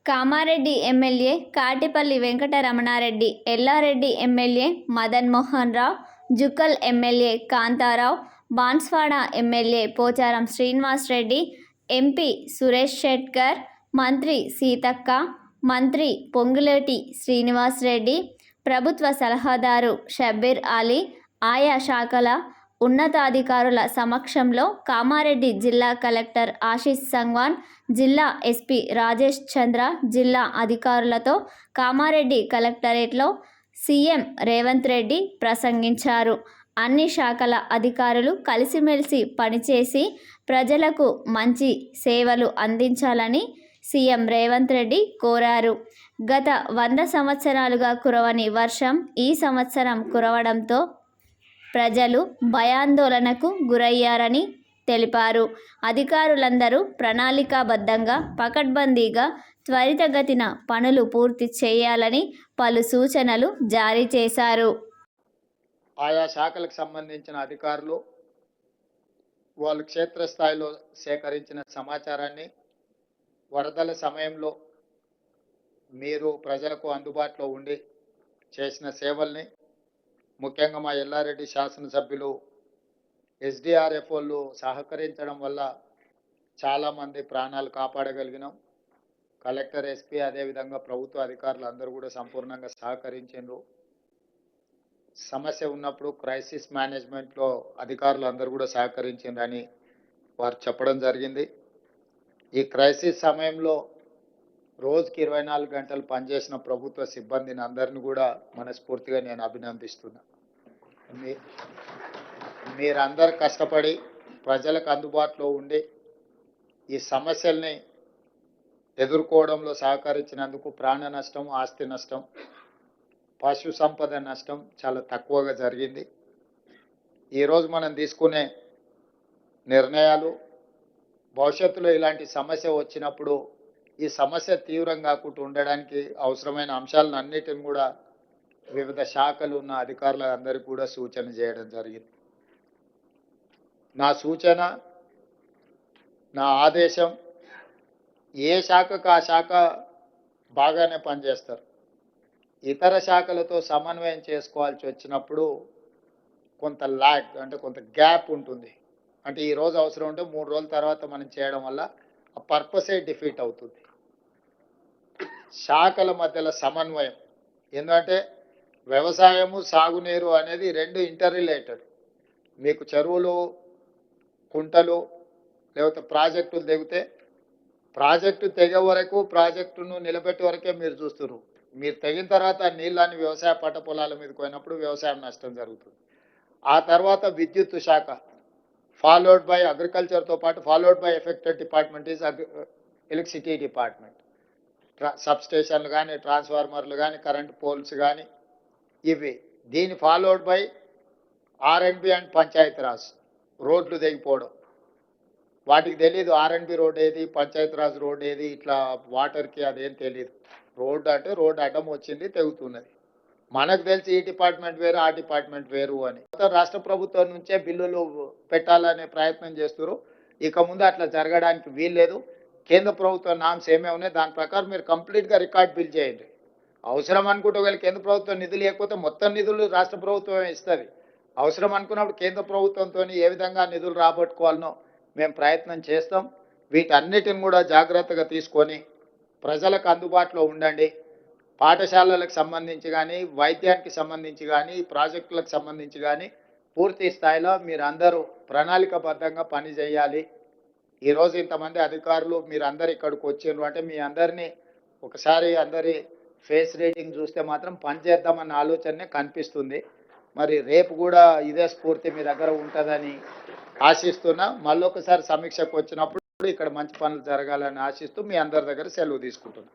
Kamareddy MLA Katipalli Venkataramana Reddy, Yellareddy MLA Madan Mohan Rao, Jukkal MLA Kantha Rao, Banswada MLA Pocharam Srinivas Reddy, MP Suresh Shetkar, మంత్రి సీతక్క, మంత్రి పొంగులేటి శ్రీనివాస్ రెడ్డి, ప్రభుత్వ సలహాదారు షబ్బీర్ అలీ, ఆయా శాఖల ఉన్నతాధికారుల సమక్షంలో కామారెడ్డి జిల్లా కలెక్టర్ ఆశీష్ సంగ్వాన్, జిల్లా ఎస్పీ రాజేష్ చంద్ర, జిల్లా అధికారులతో కామారెడ్డి కలెక్టరేట్లో సీఎం రేవంత్ రెడ్డి ప్రసంగించారు. అన్ని శాఖల అధికారులు కలిసిమెలిసి పనిచేసి ప్రజలకు మంచి సేవలు అందించాలని సీఎం రేవంత్ రెడ్డి కోరారు. గత 100 సంవత్సరాలుగా కురవని వర్షం ఈ సంవత్సరం కురవడంతో ప్రజలు భయాందోళనకు గురయ్యారని తెలిపారు. అధికారులందరూ ప్రణాళికాబద్ధంగా, పకడ్బందీగా, త్వరితగతిన పనులు పూర్తి చేయాలని పలు సూచనలు జారీ చేశారు. ఆయా శాఖలకు సంబంధించిన అధికారులు వాళ్ళు క్షేత్రస్థాయిలో సేకరించిన సమాచారాన్ని వరదల సమయంలో మీరు ప్రజలకు అందుబాటులో ఉండి చేసిన సేవల్ని, ముఖ్యంగా మా ఎల్లారెడ్డి శాసనసభ్యులు ఎస్డిఆర్ఎఫ్ వాళ్ళు సహకరించడం వల్ల చాలామంది ప్రాణాలు కాపాడగలిగినాం. కలెక్టర్, ఎస్పీ, అదేవిధంగా ప్రభుత్వ అధికారులు అందరూ కూడా సంపూర్ణంగా సహకరించారు. సమస్య ఉన్నప్పుడు క్రైసిస్ మేనేజ్మెంట్లో అధికారులు అందరూ కూడా సహకరించిందని వారు చెప్పడం జరిగింది. ఈ క్రైసిస్ సమయంలో రోజుకి 24 గంటలు పనిచేసిన ప్రభుత్వ సిబ్బందిని అందరిని కూడా మనస్ఫూర్తిగా నేను అభినందిస్తున్నా. మీరందరూ కష్టపడి ప్రజలకు అందుబాటులో ఉండి ఈ సమస్యల్ని ఎదుర్కోవడంలో సహకరించినందుకు ప్రాణ నష్టం, ఆస్తి నష్టం, పశు సంపద నష్టం చాలా తక్కువగా జరిగింది. ఈరోజు మనం తీసుకునే నిర్ణయాలు భవిష్యత్తులో ఇలాంటి సమస్య వచ్చినప్పుడు ఈ సమస్య తీవ్రం కాకుండా ఉండడానికి అవసరమైన అంశాలను అన్నిటిని కూడా వివిధ శాఖలు ఉన్న అధికారులందరికీ కూడా సూచన చేయడం జరిగింది. నా సూచన, నా ఆదేశం, ఏ శాఖకు ఆ శాఖ బాగానే పనిచేస్తారు. ఇతర శాఖలతో సమన్వయం చేసుకోవాల్సి వచ్చినప్పుడు కొంత ల్యాగ్, అంటే కొంత గ్యాప్ ఉంటుంది. అంటే ఈరోజు అవసరం ఉంటే 3 రోజుల తర్వాత మనం చేయడం వల్ల ఆ పర్పసే డిఫీట్ అవుతుంది. శాఖల మధ్యలో సమన్వయం, ఎందుకంటే వ్యవసాయము, సాగునీరు అనేది 2 ఇంటర్ రిలేటెడ్. మీకు చెరువులు, కుంటలు లేకపోతే ప్రాజెక్టులు తెగితే ప్రాజెక్టు తెగే వరకు, ప్రాజెక్టును నిలబెట్టే వరకే మీరు చూస్తున్నారు. మీరు తెగిన తర్వాత నీళ్ళని వ్యవసాయ పంట పొలాల మీదకి పోయినప్పుడు వ్యవసాయం నష్టం జరుగుతుంది. ఆ తర్వాత విద్యుత్ శాఖ, ఫాలోడ్ బై అగ్రికల్చర్తో పాటు followed by affected department is electricity department. సబ్స్టేషన్లు కానీ, ట్రాన్స్ఫార్మర్లు కానీ, కరెంట్ పోల్స్ కానీ, ఇవి. దీని followed by R and B and Panchayati Raj, రోడ్లు తెగిపోవడం. వాటికి తెలియదు ఆర్ఎండ్బి రోడ్ ఏది, పంచాయతీరాజ్ రోడ్ ఏది, ఇట్లా వాటర్కి అదేం తెలియదు. రోడ్డు అంటే రోడ్డు అడ్డం వచ్చింది, తెగుతున్నది. మనకు తెలిసి ఈ డిపార్ట్మెంట్ వేరు, ఆ డిపార్ట్మెంట్ వేరు అని. రాష్ట్ర ప్రభుత్వం నుంచే బిల్లులు పెట్టాలనే ప్రయత్నం చేస్తారు. ఇక ముందు అట్లా జరగడానికి వీల్లేదు. కేంద్ర ప్రభుత్వ నామ్స్ ఏమేమి ఉన్నాయి దాని ప్రకారం మీరు కంప్లీట్గా రికార్డ్ బిల్ చేయండి. అవసరం అనుకుంటే ఒకవేళ కేంద్ర ప్రభుత్వం నిధులు లేకపోతే మొత్తం నిధులు రాష్ట్ర ప్రభుత్వమే ఇస్తుంది. అవసరం అనుకున్నప్పుడు కేంద్ర ప్రభుత్వంతో ఏ విధంగా నిధులు రాబట్టుకోవాలనో మేము ప్రయత్నం చేస్తాం. వీటన్నిటిని కూడా జాగ్రత్తగా తీసుకొని ప్రజలకు అందుబాటులో ఉండండి. పాఠశాలలకు సంబంధించి కానీ, వైద్యానికి సంబంధించి కానీ, ప్రాజెక్టులకు సంబంధించి కానీ పూర్తి స్థాయిలో మీరు అందరూ ప్రణాళికబద్ధంగా పని చేయాలి. ఈరోజు ఇంతమంది అధికారులు మీరు అందరు ఇక్కడికి వచ్చారు అంటే మీ అందరినీ ఒకసారి అందరి ఫేస్ రీడింగ్ చూస్తే మాత్రం పని చేద్దామన్న ఆలోచనే కనిపిస్తుంది. మరి రేపు కూడా ఇదే స్ఫూర్తి మీ దగ్గర ఉంటుందని ఆశిస్తున్నా. మళ్ళొకసారి సమీక్షకు వచ్చినప్పుడు ఇక్కడ మంచి పనులు జరగాలని ఆశిస్తూ మీ అందరి దగ్గర సెలవు తీసుకుంటున్నాను.